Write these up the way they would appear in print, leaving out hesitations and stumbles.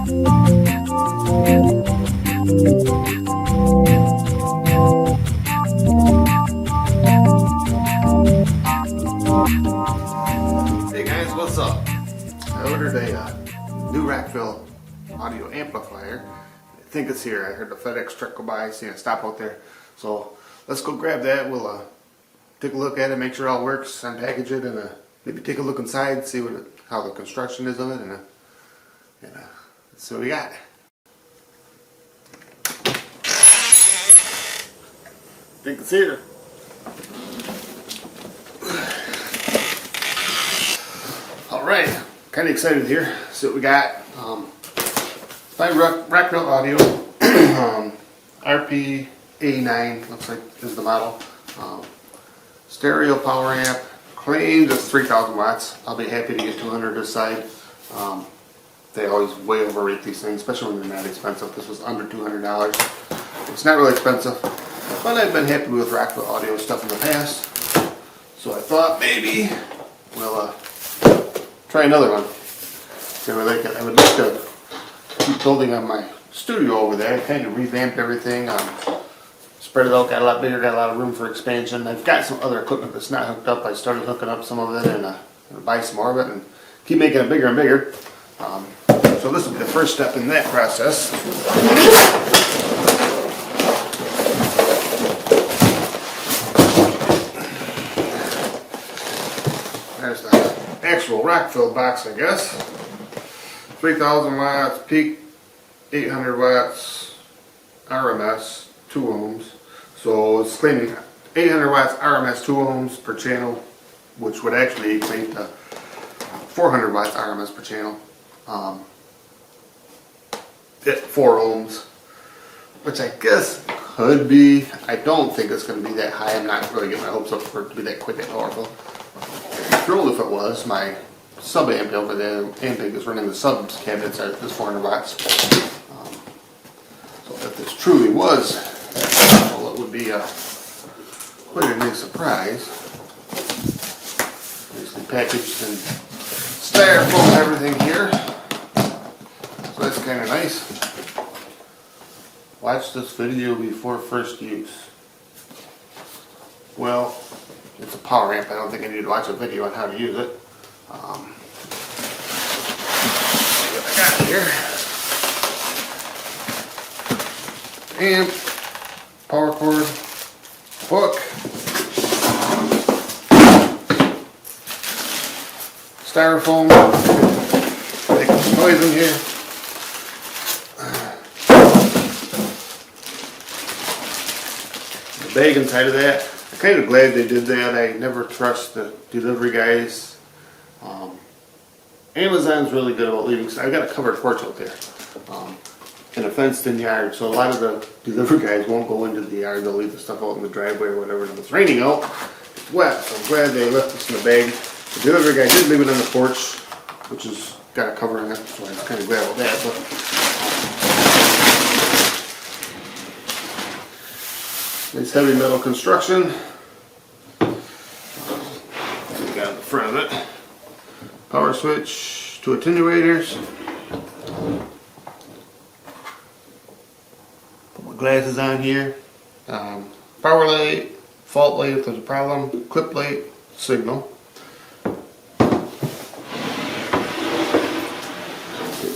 Hey guys, what's up? I ordered a new Rockville audio amplifier. I think it's here. I heard the FedEx truck go by, seen it stop out there. So let's go grab that. We'll take a look at it, make sure it all works, unpackage it, and maybe take a look inside, see how the construction is of it, and let's see what we got. I think it's here. Alright, kind of excited here. See what we got. By Rockville Audio, RP89 looks like is the model. Stereo power amp, claims it's 3,000 watts. I'll be happy to get 200 this side. They always way overrate these things, especially when they're not expensive. This was under $200. It's not really expensive, but I've been happy with Rockville Audio stuff in the past. So I thought maybe we'll try another one. See what I like it. I would like to keep building on my studio over there. I kind of revamped everything. Spread it out, got a lot bigger, got a lot of room for expansion. I've got some other equipment that's not hooked up. I started hooking up some of it and buy some more of it and keep making it bigger and bigger. So this will be the first step in that process. There's the actual Rockville box, I guess. 3,000 watts, peak 800 watts, RMS, 2 ohms. So it's claiming 800 watts RMS 2 ohms per channel, which would actually equate to 400 watts RMS per channel. At 4 ohms, which I guess could be. I don't think it's going to be that high. I'm not really getting my hopes up for it to be that quick and powerful. Thrilled if it was. My sub amp over there, Amping is running the subs cabinets at this 400 watts. So if this truly was that powerful, it would be quite a nice surprise. Nicely packaged and styrofoam and everything here. So that's kind of nice. Watch this video before first use. Well, it's a power amp. I don't think I need to watch a video on how to use it. What I got here. Amp, power cord, book, styrofoam, making some noise in here. The bag inside of that. I'm kind of glad they did that. I never trust the delivery guys. Amazon's really good about leaving. I've got a covered porch out there in a fenced-in yard, so a lot of the delivery guys won't go into the yard. They'll leave the stuff out in the driveway or whatever. And if it's raining out, it's wet, so I'm glad they left this in the bag. The delivery guy did leave it on the porch, which has got a cover on it, so I'm kind of glad about that. But nice heavy metal construction. We got in the front of it. Power switch, 2 attenuators. Put my glasses on here. Power light, fault light if there's a problem, clip light, signal.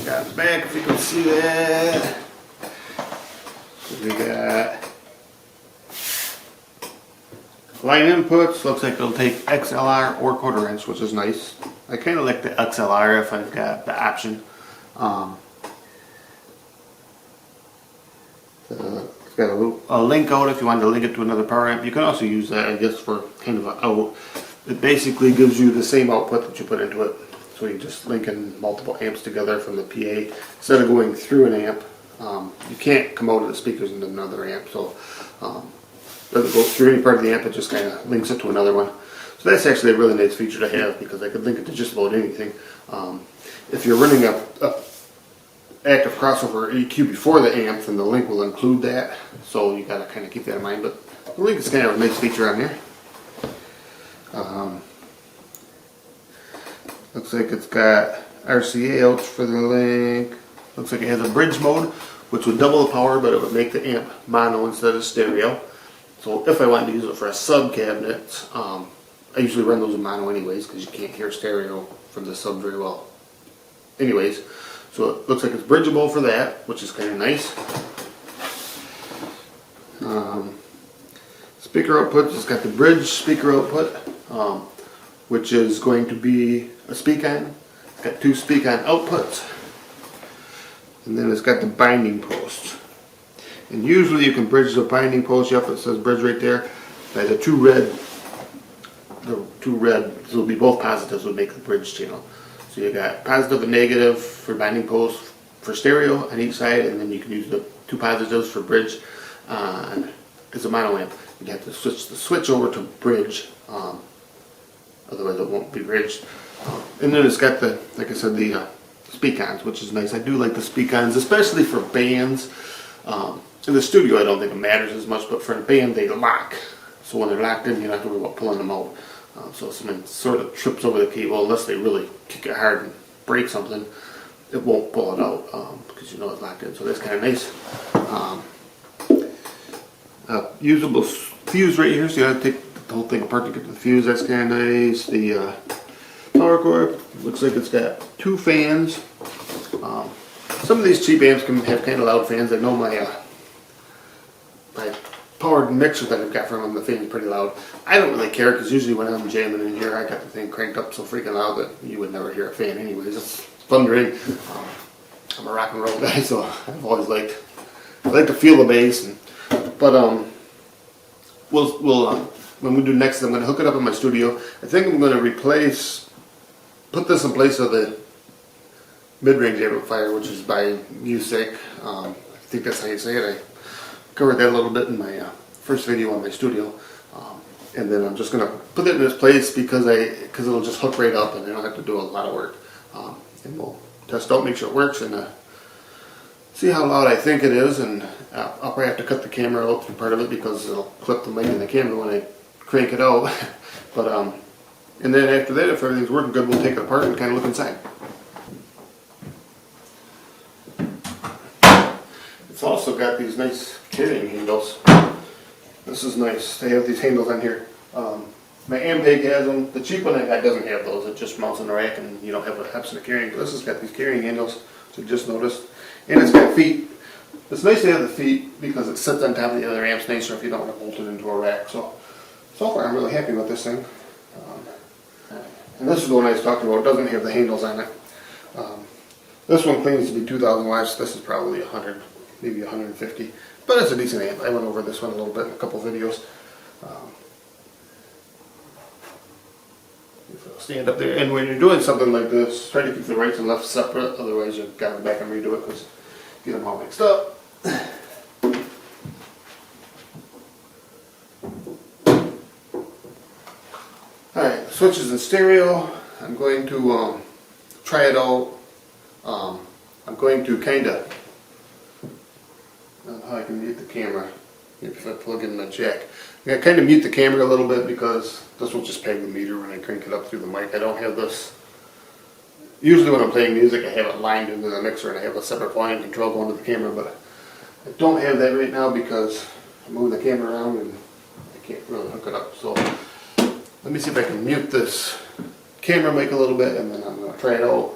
Got the back if you can see that. We got line inputs. Looks like it'll take XLR or 1/4 inch, which is nice. I kind of like the XLR if I've got the option. It's got a link out if you wanted to link it to another power amp. You can also use that, I guess, for kind of an out. It basically gives you the same output that you put into it. So you just link in multiple amps together from the PA instead of going through an amp. You can't come out of the speakers into another amp, so it doesn't go through any part of the amp. It just kind of links it to another one. So that's actually a really nice feature to have because I could link it to just about anything. If you're running a active crossover EQ before the amp, then the link will include that. So you got to kind of keep that in mind. But the link is kind of a nice feature on here. Looks like it's got RCA outs for the link, Looks like it has a bridge mode, which would double the power, but it would make the amp mono instead of stereo. So if I wanted to use it for a sub cabinet, I usually run those in mono anyways, because you can't hear stereo from the sub very well. Anyways, so it looks like it's bridgeable for that, which is kind of nice. Speaker output, it's got the bridge speaker output, which is going to be a speak-on. It's got 2 speak-on outputs, and then it's got the binding post. And usually you can bridge the binding post. Yep, it says bridge right there. By the two red, so it'll be both positives would make the bridge channel. So you got positive and negative for binding post for stereo on each side, and then you can use the 2 positives for bridge as a mono amp. You have to switch over to bridge, otherwise it won't be bridged. And then it's got the, like I said, the speak-ons, which is nice. I do like the speak-ons, especially for bands. In the studio I don't think it matters as much, but for a band they lock. So when they're locked in, you don't have to worry about pulling them out. So if someone sort of trips over the cable, unless they really kick it hard and break something, it won't pull it out because you know it's locked in. So that's kind of nice. Usable fuse right here, so you have to take the whole thing apart to get to the fuse. That's kind of nice. The power cord looks like it's got 2 fans. Some of these cheap amps can have kind of loud fans. I know my powered mixer that I've got from them, the fan's pretty loud. I don't really care because usually when I'm jamming in here, I got the thing cranked up so freaking loud that you would never hear a fan anyways. It's thundering. I'm a rock and roll guy, so I've always liked, I like to feel the bass. But when we do next, I'm going to hook it up in my studio. I think I'm going to put this in place of the mid-range amplifier, which is by Music. I think that's how you say it. I covered that a little bit in my first video on my studio. And then I'm just going to put it in this place because it'll just hook right up and I don't have to do a lot of work. And we'll test out, make sure it works, and see how loud I think it is. And I'll probably have to cut the camera out through part of it because it'll clip the mic in the camera when I crank it out. But and then after that, if everything's working good, we'll take it apart and kind of look inside. It's also got these nice carrying handles. This is nice. They have these handles on here. My Ampeg has them. The cheap one I got doesn't have those. It just mounts on the rack and you don't have a option of carrying. This has got these carrying handles, so you just noticed. And it's got feet. It's nice to have the feet because it sits on top of the other amps nicer if you don't want to bolt it into a rack. So far I'm really happy with this thing. And this is the one I was talking about. It doesn't have the handles on it. This one claims to be 2,000 watts. This is probably 100, maybe 150. But it's a decent amp. I went over this one a little bit in a couple videos. Stand up there, and when you're doing something like this, try to keep the rights and lefts separate. Otherwise, you've got to go back and redo it because you get them all mixed up. Alright, switches in stereo. I'm going to try it out. I'm going to kind of, I don't know how I can mute the camera. Maybe if I plug in the jack. I'm going to kind of mute the camera a little bit because this will just peg the meter when I crank it up through the mic. I don't have this. Usually when I'm playing music, I have it lined into the mixer and I have a separate volume control going to the camera, but I don't have that right now because I'm moving the camera around and I can't really hook it up. So let me see if I can mute this camera mic a little bit and then I'm going to try it out.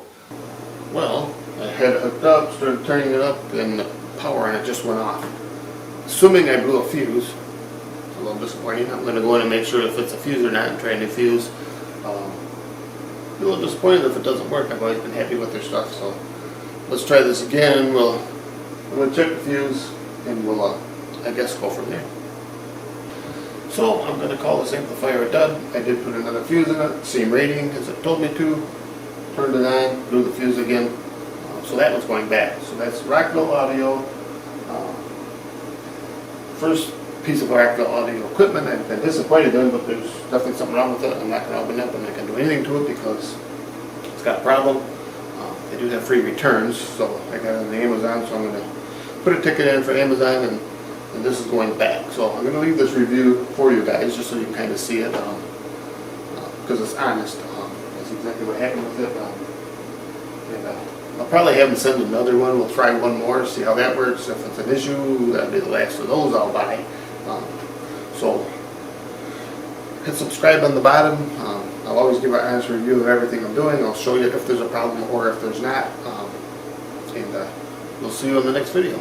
Well, I had it hooked up, started turning it up, and the power on it just went off. Assuming I blew a fuse. It's a little disappointing. I'm going to go in and make sure if it's a fuse or not and try a new fuse. A little disappointed if it doesn't work. I've always been happy with their stuff, so let's try this again. I'm going to check the fuse and we'll, I guess, go from there. So I'm going to call this amplifier a dud. I did put another fuse in it, same rating as it told me to. Turned it on, blew the fuse again. So that one's going back. So that's Rockville audio. First piece of Rockville audio equipment. I've been disappointed in, but there's definitely something wrong with it. I'm not going to open it up. I'm not going to do anything to it because it's got a problem. They do have free returns, so I got it on the Amazon. So I'm going to put a ticket in for Amazon, and this is going back. So I'm going to leave this review for you guys just so you can kind of see it because it's honest. That's exactly what happened with it. And I'll probably have them send another one. We'll try one more, see how that works. If it's an issue, that'll be the last of those I'll buy. So hit subscribe on the bottom. I'll always give an honest review of everything I'm doing. I'll show you if there's a problem or if there's not. And we'll see you in the next video.